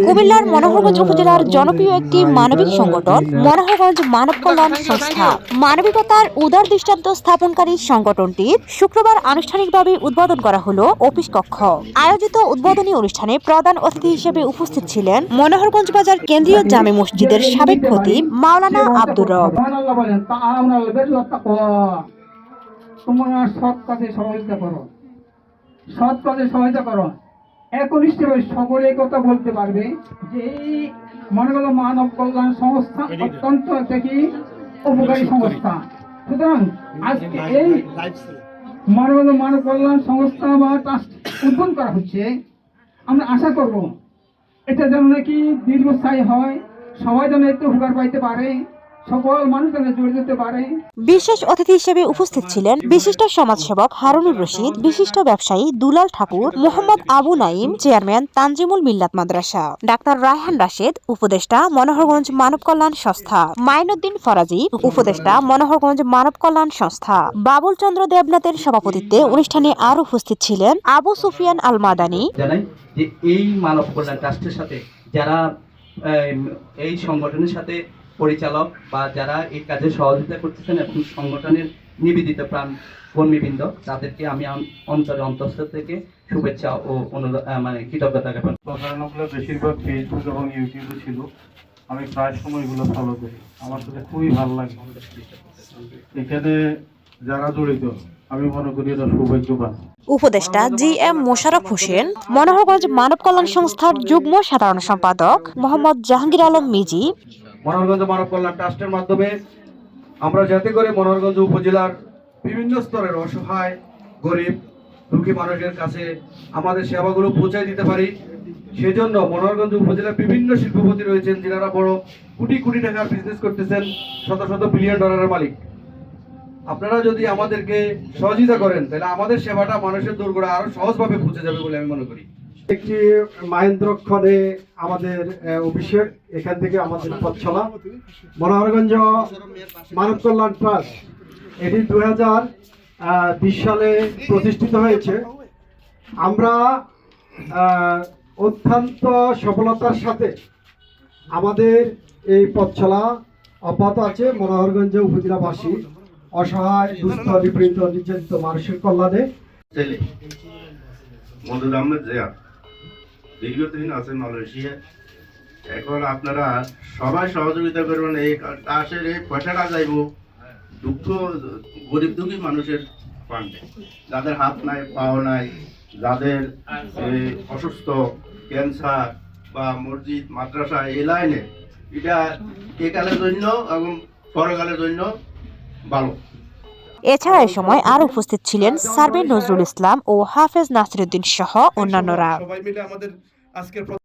কুমিল্লার মনোহরগঞ্জ উপজেলার জনপ্রিয় একটি মানবিক সংগঠন মনোহরগঞ্জ মানব কল্যাণ সংস্থা মানবিকতার উদার দৃষ্টান্ত স্থাপনকারী সংগঠনটির শুক্রবার আনুষ্ঠানিকভাবে উদ্বোধন করা হলো অফিস কক্ষ। আয়োজিত উদ্বোধনী অনুষ্ঠানে প্রধান অতিথি হিসেবে উপস্থিত ছিলেন মনোহরগঞ্জ বাজার কেন্দ্রীয় জামে মসজিদের সাবেক খতিব মাওলানা আব্দুর রব। তোমরা সৎ কাজে সহযোগিতা করো একনিষ্ঠভাবে সকলে কথা বলতে পারবে যে এই মনোগত মানব কল্যাণ সংস্থা অত্যন্ত একটি উপকারী সংস্থা। সুতরাং আজকে এই মনোগত মানব কল্যাণ সংস্থা বা ট্রাস্ট উদ্বোধন করা হচ্ছে। আমরা আশা করব এটা যেন নাকি দীর্ঘস্থায়ী হয়, সবাই যেন একটু উপকার পাইতে পারে, সকল মানুষ যেন জড়িত হতে পারে। বিশেষ অতিথি হিসেবে উপস্থিত ছিলেন বিশিষ্ট সমাজসেবক হারুনুর রশিদ, বিশিষ্ট ব্যবসায়ী দুলাল ঠাকুর, মোহাম্মদ আবু নাইম, চেয়ারম্যান তানজিমুল মিল্লাত মাদ্রাসা, ডাক্তার রায়হান রাশেদ, উপদেষ্টা মনোহরগঞ্জ মানব কল্যাণ সংস্থা, মাইনুদ্দিন ফরাজি, উপদেষ্টা মনোহরগঞ্জ মানব কল্যাণ সংস্থা, বাবুল চন্দ্র দেবনাথের সভাপতিত্বে অনুষ্ঠানে আরো উপস্থিত ছিলেন আবু সুফিয়ান আল মাদানী। জানাই যে এই মানব কল্যাণ ট্রাস্টের সাথে যারা এই সংগঠনের সাথে পরিচালক বা যারা এই কাজে সহযোগিতা করতেছেন এবং সংগঠনের নিবেদিত প্রাণ কর্মীবৃন্দ, তাদেরকে আমি অন্তঃস্থল থেকে শুভেচ্ছা ও কৃতজ্ঞতা জ্ঞাপন। প্রচারণাগুলো বেশিরভাগ ফেসবুক এবং ইউটিউবে ছিল। আমি প্রায় সময় এগুলো ফলো করি, আমার সাথে খুবই ভালো লাগে। এখানে যারা জড়িত আমি মনে করি এটা সৌভাগ্যবান। উপদেষ্টা জি এম মোশাররফ হোসেন, মনোহরগঞ্জ মানব কল্যাণ সংস্থার যুগ্ম সাধারণ সম্পাদক মোহাম্মদ জাহাঙ্গীর আলম মিজি। মনোহরগঞ্জ মানব কল্যাণ ট্রাস্টের মাধ্যমে আমরা যাতে করে মনোহরগঞ্জ উপজেলার বিভিন্ন স্তরের অসহায় গরিব দুঃখী মানুষের কাছে আমাদের সেবাগুলো পৌঁছায় দিতে পারি, সেজন্য মনোহরগঞ্জ উপজেলার বিভিন্ন শিল্পপতি রয়েছেন যারা বড় কোটি কোটি টাকার বিজনেস করতেছেন, শত শত বিলিয়ন ডলারের মালিক। আপনারা যদি আমাদেরকে সহযোগিতা করেন তাহলে আমাদের সেবাটা মানুষের দোরগোড়ায় আরো সহজভাবে পৌঁছে যাবে বলে আমি মনে করি। একটি মাহেন্দ্রক্ষণে আমাদের অভিষেক, এখান থেকে আমাদের পথ চলা মনোহরগঞ্জ মানব কল্যাণ ট্রাস্ট এটি 2020 সালে প্রতিষ্ঠিত হয়েছে। আমরা অত্যন্ত সফলতার সাথে আমাদের এই পথ চলা অব্যাহত আছে। মনোহরগঞ্জ উপজেলাবাসী অসহায় দুস্থ নিপীড়িত নির্যাতিত মানুষের কল্যাণে দীর্ঘদিন আছেন মালয়েশিয়া। এখন আপনারা সবাই সহযোগিতা করবেন। এই চাষের এই পয়সাটা যাইব দুঃখ গরিব দুঃখী মানুষের ফান্ডে, যাদের হাত নাই পাও নাই, যাদের অসুস্থ, ক্যান্সার বা মসজিদ মাদ্রাসা এই লাইনে, এটা একালের জন্য এবং পরকালের জন্য ভালো। এছাড়া এ সময় আরো উপস্থিত ছিলেন সার্ভে নজরুল ইসলাম ও হাফেজ নাসিরউদ্দিন সহ অন্যান্যরা।